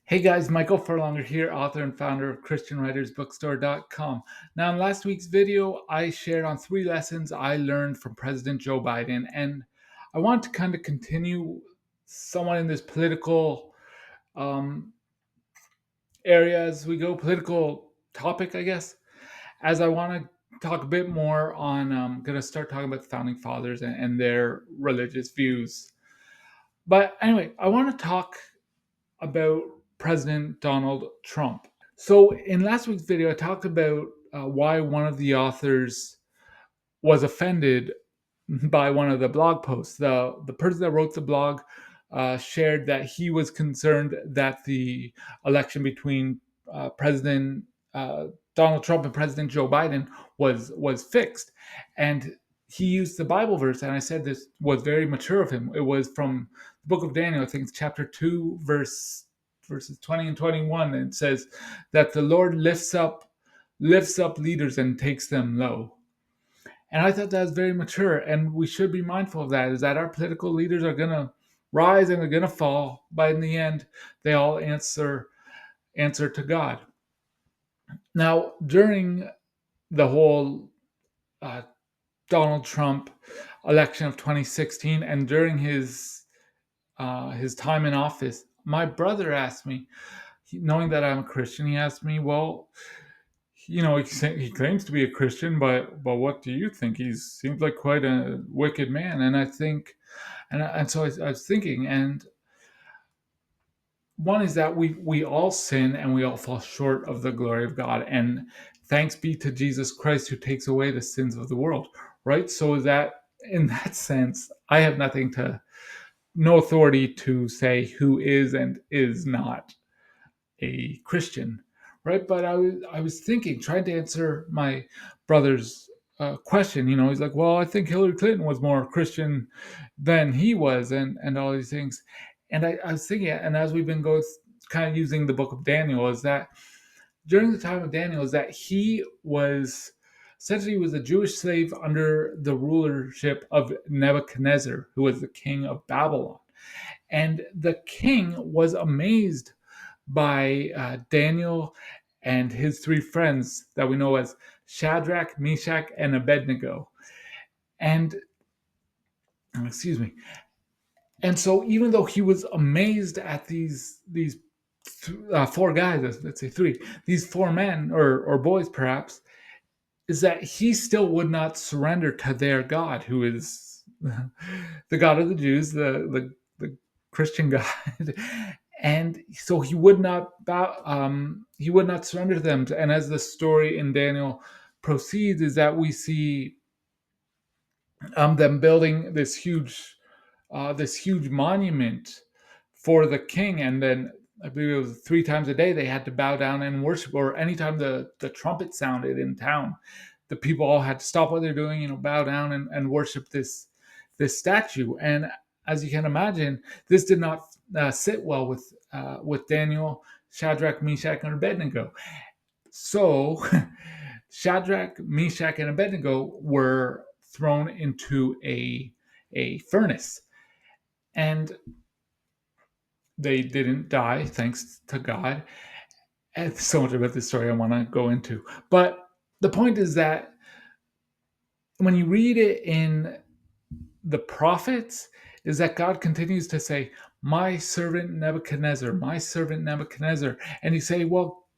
Hey guys, Michael Furlonger here, author and founder of ChristianWritersBookstore.com. Now, in last week's video, I shared on 3 lessons I learned from President Joe Biden, and I want to kind of continue somewhat in this political um, area as we go, political topic, I guess, as I want to talk a bit more on, going to start talking about the Founding Fathers and their religious views. But anyway, I want to talk about President Donald Trump. So, in last week's video, I talked about why one of the authors was offended by one of the blog posts. The person that wrote the blog shared that he was concerned that the election between President uh, Donald Trump and President Joe Biden was fixed, and he used the Bible verse. And I said this was very mature of him. It was from the book of Daniel. I think it's chapter 2, verses 20 and 21. And it says that the Lord lifts up leaders and takes them low. And I thought that was very mature, and we should be mindful of that. Is that our political leaders are going to rise and they're going to fall, but in the end, they all answer to God. Now, during the whole uh, Donald Trump election of 2016, and during his time in office, my brother asked me, knowing that I'm a Christian, he asked me, "Well, he claims to be a Christian, but what do you think? He seems like quite a wicked man." And I think, and so I was thinking, and one is that we all sin and we all fall short of the glory of God, and thanks be to Jesus Christ who takes away the sins of the world, right? So that in that sense, I have no authority to say who is and is not a Christian, right? But I was thinking, trying to answer my brother's question. He's like, "Well, I think Hillary Clinton was more Christian than he was," and all these things. And I was thinking, and as we've been going, kind of using the book of Daniel, is that during the time of Daniel, is that he was essentially was a Jewish slave under the rulership of Nebuchadnezzar, who was the king of Babylon, and the king was amazed by Daniel and his 3 friends that we know as Shadrach, Meshach, and Abednego. And excuse me. And so, even though he was amazed at these 4 guys, let's say 3, these 4 men or boys perhaps, is that he still would not surrender to their God, who is the God of the Jews, the Christian God, and so he would not he would not surrender to them. And as the story in Daniel proceeds, is that we see them building this huge monument for the king, and then I believe it was 3 times a day they had to bow down and worship, or anytime the trumpet sounded in town, the people all had to stop what they're doing, bow down and worship this statue. And as you can imagine, this did not sit well with Daniel, Shadrach, Meshach, and Abednego. So Shadrach, Meshach, and Abednego were thrown into a furnace, and they didn't die, thanks to God. And so much about this story I want to go into. But the point is that when you read it in the prophets, is that God continues to say, "My servant Nebuchadnezzar, my servant Nebuchadnezzar." And you say, well,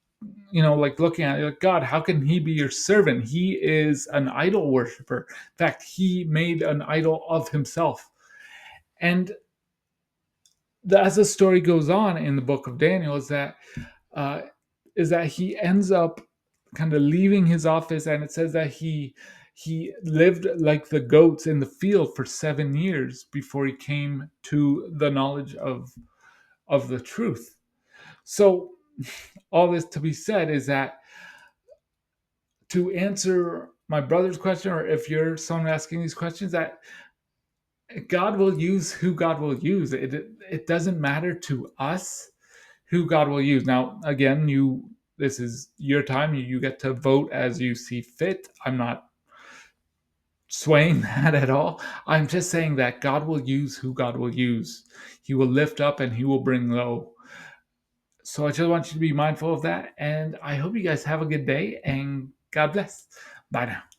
like looking at it, like, God, how can he be your servant? He is an idol worshiper. In fact, he made an idol of himself. And as the story goes on in the book of Daniel, uh, is that he ends up kind of leaving his office, and it says that he lived like the goats in the field for 7 years before he came to the knowledge of the truth. So all this to be said is that, to answer my brother's question, or if you're someone asking these questions, that God will use who God will use. It doesn't matter to us who God will use. Now, again, this is your time. You get to vote as you see fit. I'm not swaying that at all. I'm just saying that God will use who God will use. He will lift up and he will bring low. So I just want you to be mindful of that. And I hope you guys have a good day and God bless. Bye now.